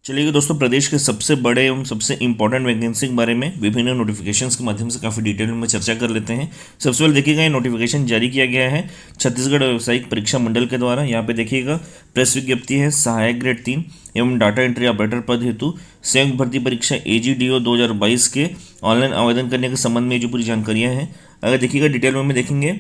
चलिए दोस्तों, प्रदेश के सबसे बड़े एवं सबसे इंपॉर्टेंट वैकेंसी के बारे में विभिन्न नोटिफिकेशंस के माध्यम से काफ़ी डिटेल में चर्चा कर लेते हैं। सबसे पहले देखिएगा, ये नोटिफिकेशन जारी किया गया है छत्तीसगढ़ व्यावसायिक परीक्षा मंडल के द्वारा। यहाँ पे देखिएगा प्रेस विज्ञप्ति है, सहायक ग्रेड 3 एवं डाटा एंट्री ऑपरेटर पद हेतु संयुक्त भर्ती परीक्षा AGDO 2022 के ऑनलाइन आवेदन करने के संबंध में जो पूरी जानकारियाँ हैं, अगर देखिएगा डिटेल में देखेंगे।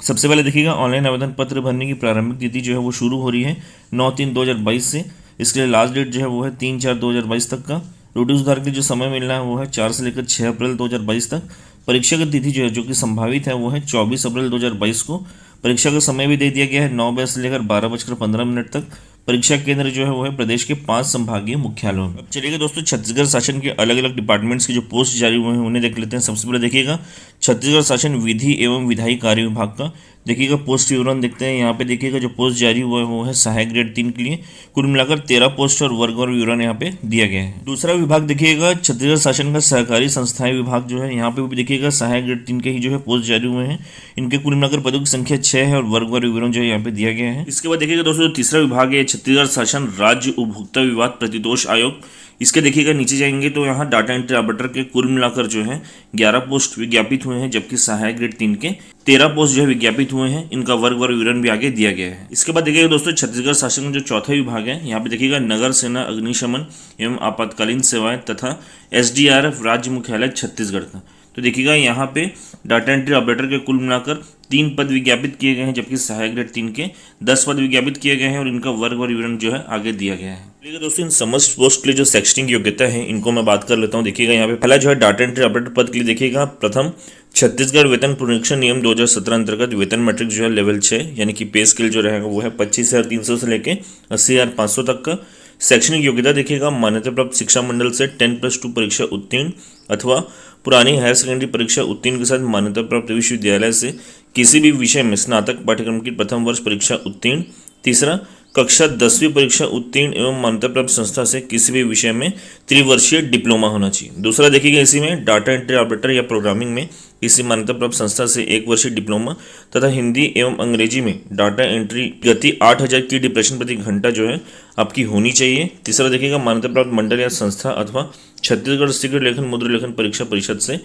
सबसे पहले देखिएगा, ऑनलाइन आवेदन पत्र भरने की प्रारंभिक तिथि जो है वो शुरू हो रही है 9/3/2022 से। इसके लिए लास्ट डेट जो है वो है 3/4/2022 तक का। नोटिस सुधार के जो समय मिलना है वो है 4 से लेकर 6 अप्रैल 2022 तक। परीक्षा की तिथि जो है, जो कि संभावित है, वो है 24 अप्रैल 2022 को। परीक्षा का समय भी दे दिया गया है 9 बजे से लेकर 12:15 तक। परीक्षा केंद्र जो है वो है प्रदेश के 5 संभागीय मुख्यालयों में। चलिए दोस्तों, छत्तीसगढ़ शासन के अलग अलग डिपार्टमेंट्स के जो पोस्ट जारी हुए हैं उन्हें देख लेते हैं। सबसे पहले देखिएगा, छत्तीसगढ़ शासन विधि एवं विधायी कार्य विभाग का देखिएगा पोस्ट विवरण देखते हैं। यहाँ पे देखिएगा जो पोस्ट जारी हुआ है वो है सहायक ग्रेड 3 के लिए। कुल मिलाकर 13 पोस्ट और वर्ग और विवरण यहाँ पे दिया गया है। दूसरा विभाग देखिएगा, छत्तीसगढ़ शासन का सहकारी संस्थाएं विभाग जो है, यहाँ पे भी देखिएगा सहायक ग्रेड 3 के ही जो है पोस्ट जारी हुए हैं। इनके कुल मिलाकर पदों की संख्या 6 है और वर्ग और विवरण जो है यहाँ पे दिया गया है। इसके बाद देखिएगा दोस्तों, तीसरा विभाग है छत्तीसगढ़ शासन राज्य उपभोक्ता विवाद प्रतिदोष आयोग। इसके देखिएगा नीचे जाएंगे तो यहाँ डाटा एंट्री ऑपरेटर के कुल मिलाकर जो है 11 पोस्ट विज्ञापित हुए हैं, जबकि सहायक ग्रेड 3 के 13 पोस्ट जो है विज्ञापित हुए हैं। इनका वर्ग और विवरण भी आगे दिया गया है। इसके बाद देखिएगा दोस्तों, छत्तीसगढ़ शासन का जो चौथा विभाग है, यहाँ पे देखिएगा नगर सेना अग्निशमन एवं आपातकालीन सेवाएं तथा SDRF राज्य मुख्यालय छत्तीसगढ़ का। तो देखिएगा यहाँ पे डाटा एंट्री ऑपरेटर के कुल मिलाकर 3 पद विज्ञापित किए गए हैं, जबकि सहायक ग्रेड 3 के 10 पद विज्ञापित किए गए हैं और इनका वर्ग और विवरण जो है आगे दिया गया है। देखिए दोस्तों, इन समस्त पोस्ट के लिए जो शैक्षणिक योग्यता है इनको मैं बात कर लेता हूँ। देखिएगा यहाँ पे पहला जो है डाटा एंट्री ऑपरेटर पद के लिए देखिएगा, प्रथम छत्तीसगढ़ वेतन पुनरीक्षण नियम 2017 अंतर्गत वेतन मैट्रिक जो है लेवल 6 यानी कि पे स्केल जो रहेगा वो है 25,300 से लेकर 80,500 तक का। शैक्षणिक योग्यता देखिएगा, मान्यता प्राप्त शिक्षा मंडल से 10+2 परीक्षा उत्तीर्ण अथवा पुरानी हायर सेकेंडरी परीक्षा उत्तीर्ण के साथ मान्यता प्राप्त विश्वविद्यालय से किसी भी विषय में स्नातक पाठ्यक्रम की प्रथम वर्ष परीक्षा उत्तीर्ण। तीसरा, कक्षा 10वीं परीक्षा उत्तीर्ण एवं मान्यता प्राप्त संस्था से किसी भी विषय में त्रिवर्षीय डिप्लोमा होना चाहिए। दूसरा देखिएगा, इसी में डाटा एंट्री ऑपरेटर या प्रोग्रामिंग में किसी मान्यता प्राप्त संस्था से 1 वर्षीय डिप्लोमा तथा हिंदी एवं अंग्रेजी में डाटा एंट्री गति 8000 की डिप्रेशन प्रति घंटा जो है आपकी होनी चाहिए। तीसरा देखिएगा, मान्यता प्राप्त मंडल या संस्था अथवा छत्तीसगढ़ शीघ्र लेखन मुद्रा लेखन परीक्षा परिषद से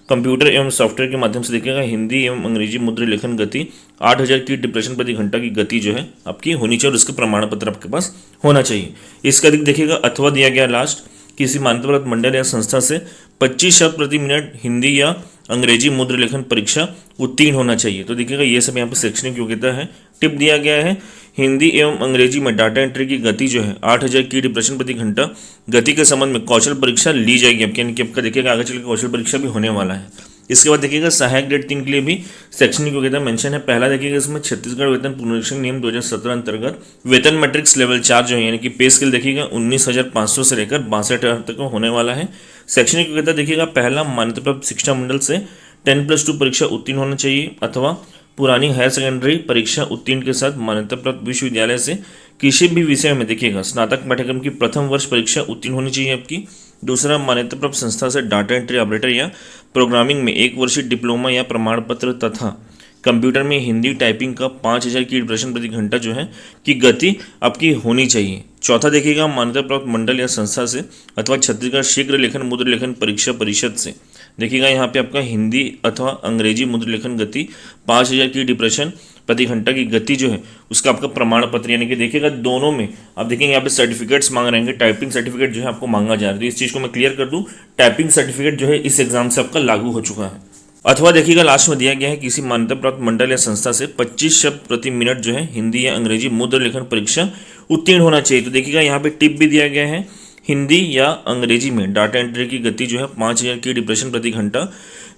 कंप्यूटर एवं सॉफ्टवेयर के माध्यम से देखिएगा हिंदी एवं अंग्रेजी मुद्रा लेखन गति 8000 की डिप्रेशन प्रति घंटा की गति जो है आपकी होनी चाहिए और इसका प्रमाण पत्र आपके पास होना चाहिए। इसका अधिक देखिएगा अथवा दिया गया लास्ट, किसी मान्यता प्राप्त मंडल या संस्था से 25 शब्द प्रति मिनट हिंदी या अंग्रेजी मुद्रा लेखन परीक्षा उत्तीर्ण होना चाहिए। तो देखिएगा ये सब यहाँ पे शैक्षणिक योग्यता है। टिप दिया गया है, हिंदी एवं अंग्रेजी में डाटा एंट्री की गति जो है 8000 की डिप्रेशन प्रति घंटा गति के संबंध में कौशल परीक्षा ली जाएगी आपके, यानी कि आपका देखिएगा आगे चलकर कौशल परीक्षा भी होने वाला है। इसके बाद देखिएगा सहायक ग्रेड 3 के लिए भी शैक्षणिक योग्यता मेंशन है। पहला देखिएगा, इसमें छत्तीसगढ़ वेतन पुनरीक्षण नियम 2017 अंतर्गत वेतन मैट्रिक्स लेवल 4 जो है यानी कि पे स्केल देखिएगा 19,500 से लेकर 62,000 तक होने वाला है। शैक्षणिक योग्यता देखिएगा, पहला मान्यता प्राप्त शिक्षा मंडल से 10+2 परीक्षा उत्तीर्ण होना चाहिए अथवा पुरानी हायर सेकेंडरी परीक्षा उत्तीर्ण के साथ मान्यता प्राप्त विश्वविद्यालय से किसी भी विषय में देखिएगा स्नातक पाठ्यक्रम की प्रथम वर्ष परीक्षा उत्तीर्ण होनी चाहिए आपकी। दूसरा, मान्यता प्राप्त संस्था से डाटा एंट्री ऑपरेटर या प्रोग्रामिंग में 1 वर्षीय डिप्लोमा या प्रमाण पत्र तथा कंप्यूटर में हिंदी टाइपिंग का 5000 की डिप्रेशन प्रति घंटा जो है कि गति आपकी होनी चाहिए। चौथा देखिएगा, मान्यता प्राप्त मंडल या संस्था से अथवा छत्तीसगढ़ शीघ्र लेखन मुद्रा लेखन परीक्षा परिषद से देखिएगा यहाँ पे आपका हिंदी अथवा अंग्रेजी मुद्रा लेखन गति 5000 की डिप्रेशन प्रति घंटा की गति जो है उसका आपका प्रमाण पत्र, यानी कि देखिएगा दोनों में आप देखेंगे यहाँ पे सर्टिफिकेट्स मांग रहे हैं। टाइपिंग सर्टिफिकेट जो है आपको मांगा जा रहा है, तो इस चीज़ को मैं क्लियर कर दूँ, टाइपिंग सर्टिफिकेट जो है इस एग्जाम से आपका लागू हो चुका है। अथवा देखिएगा लास्ट में दिया गया है, किसी मान्यता प्राप्त मंडल या संस्था से 25 शब्द प्रति मिनट जो है हिंदी या अंग्रेजी मुद्रा लेखन परीक्षा उत्तीर्ण होना चाहिए। तो देखिएगा यहाँ पे टिप भी दिया गया है, हिंदी या अंग्रेजी में डाटा एंट्री की गति जो है 5000 की डिप्रेशन प्रति घंटा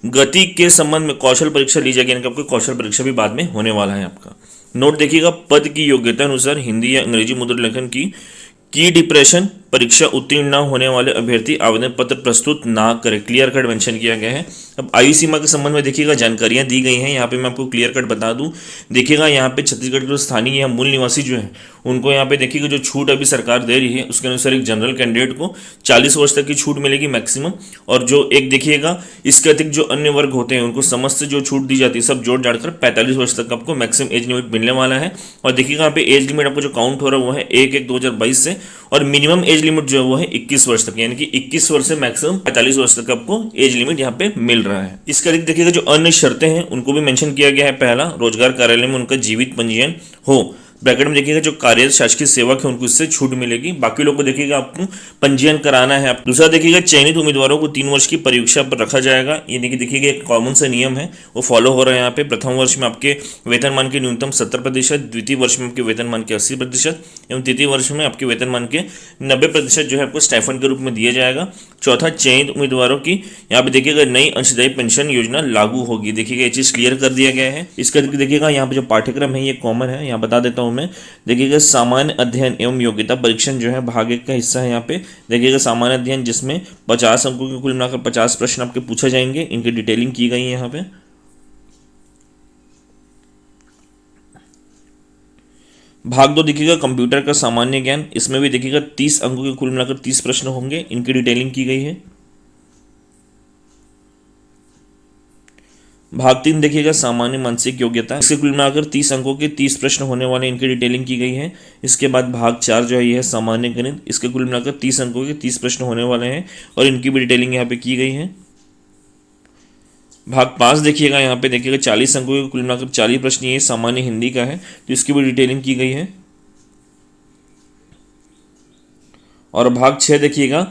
गति के संबंध में कौशल परीक्षा ली जाएगी, यानी कि आपको कौशल परीक्षा भी बाद में होने वाला है आपका। नोट देखिएगा, पद की योग्यता अनुसार हिंदी या अंग्रेजी मुद्रा लेखन की डिप्रेशन परीक्षा उत्तीर्ण न होने वाले अभ्यर्थी आवेदन पत्र प्रस्तुत ना करें, क्लियर कट मेंशन किया गया है। अब आयु सीमा के संबंध में देखिएगा जानकारियां दी गई हैं, यहाँ पे मैं आपको क्लियर कट बता दूं। देखिएगा यहाँ पे छत्तीसगढ़ के जो स्थानीय या मूल निवासी जो है उनको यहाँ पे देखिएगा जो छूट अभी सरकार दे रही है उसके अनुसार एक जनरल कैंडिडेट को 40 वर्ष तक की छूट मिलेगी मैक्सिमम, और जो एक देखिएगा इसके अतिरिक्त जो अन्य वर्ग होते हैं उनको समस्त जो छूट दी जाती है सब जोड़ जाकर 45 वर्ष तक आपको मैक्सिमम एज लिमिट मिलने वाला है। और देखिएगा यहाँ पे एज लिमिट आपको जो काउंट हो रहा है वो है 1/1/2022 से, और मिनिमम एज लिमिट जो है वो है 21 वर्ष तक, यानी कि 21 वर्ष से मैक्सिमम 45 वर्ष तक आपको एज लिमिट यहाँ पे मिल रहा है। इसके अतिरिक्त देखिएगा जो अन्य शर्तें हैं उनको भी मेंशन किया गया है। पहला, रोजगार कार्यालय में उनका जीवित पंजीयन हो, ब्रैकेट में देखिएगा जो कार्यरत शासकीय सेवक है उनको इससे छूट मिलेगी, बाकी लोग को देखिएगा आपको पंजीयन कराना है। दूसरा देखिएगा चयनित उम्मीदवारों को 3 वर्ष की परीक्षा पर रखा जाएगा, यानी कि देखिएगा एक कॉमन सा नियम है वो फॉलो हो रहा है यहाँ पे। प्रथम वर्ष में आपके वेतनमान के न्यूनतम 70%, द्वितीय वर्ष में आपके वेतनमान के 80% एवं तृतीय वर्ष में आपके वेतनमान के 90% जो है आपको स्टाइफंड के रूप में दिया जाएगा। चौथा, चयनित उम्मीदवारों की यहाँ पे देखिएगा नई अंशदायी पेंशन योजना लागू होगी, देखिएगा ये चीज क्लियर कर दिया गया है। इसके देखिएगा यहाँ पे जो पाठ्यक्रम है ये कॉमन है, यहाँ बता देता हूँ मैं। देखिएगा सामान्य अध्ययन एवं योग्यता परीक्षण जो है भाग 1 का हिस्सा है। यहाँ पे देखिएगा सामान्य अध्ययन जिसमें 50 अंकों के कुल मिलाकर 50 प्रश्न आपके पूछे जाएंगे, इनकी डिटेलिंग की गई है यहाँ पे। भाग 2 देखिएगा कंप्यूटर का सामान्य ज्ञान, इसमें भी देखिएगा 30 अंकों के कुल मिलाकर 30 प्रश्न होंगे, इनकी डिटेलिंग की गई है। भाग 3 देखिएगा सामान्य मानसिक योग्यता, इसके कुल मिलाकर 30 अंकों के 30 प्रश्न होने वाले, इनकी डिटेलिंग की गई है। इसके बाद भाग 4 जो है यह है सामान्य गणित, इसके कुल मिलाकर 30 अंकों के 30 प्रश्न होने वाले हैं और इनकी भी डिटेलिंग यहाँ पे की गई है। भाग 5 देखिएगा यहाँ पे देखिएगा 40 अंकों के कुल मिलाकर 40 प्रश्न, ये सामान्य हिंदी का है तो इसकी भी डिटेलिंग की गई है। और भाग 6 देखिएगा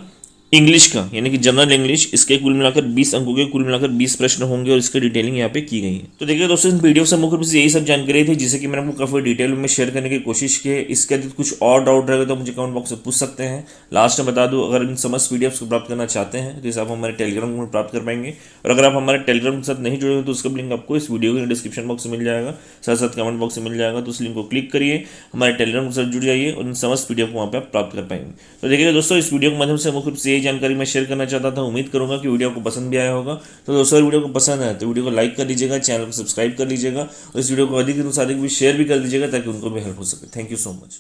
इंग्लिश का, यानी कि जनरल इंग्लिश, इसके कुल मिलाकर 20 अंकों के कुल मिलाकर 20 प्रश्न होंगे और इसकी डिटेलिंग यहाँ पे की गई है। तो देखिए दोस्तों इस वीडियो से मुख्य रूप से यही सब जानकारी थी जिसे कि मैंने आपको काफी डिटेल में शेयर करने की कोशिश की है। इसके अतिरिक्त कुछ और डाउट रहेगा तो मुझे कमेंट बॉक्स में पूछ सकते हैं। लास्ट में बता दूं, अगर इन समस्त पीडीएफ को प्राप्त करना चाहते हैं तो इसे आप हमारे टेलीग्राम में प्राप्त कर पाएंगे, और अगर आप हमारे टेलीग्राम के साथ नहीं जुड़े हो तो उसका लिंक आपको इस वीडियो के डिस्क्रिप्शन बॉक्स में मिल जाएगा, साथ साथ कमेंट बॉक्स में मिल जाएगा। तो उस लिंक को क्लिक करिए, हमारे टेलीग्राम के साथ जुड़ जाइए और इन समस्त पीडीएफ को वहाँ पे आप प्राप्त कर पाएंगे। तो देखिए दोस्तों इस वीडियो के माध्यम से मुख्य रूप से यही जानकारी मैं शेयर चाहता था। उम्मीद करूंगा कि वीडियो आपको पसंद भी आया होगा। तो दोस्तों वीडियो को पसंद आए तो वीडियो को लाइक कर लीजिएगा, चैनल को सब्सक्राइब कर लीजिएगा और इस वीडियो को अधिक से अधिक भी शेयर भी कर दीजिएगा ताकि उनको भी हेल्प हो सके। Thank you so much.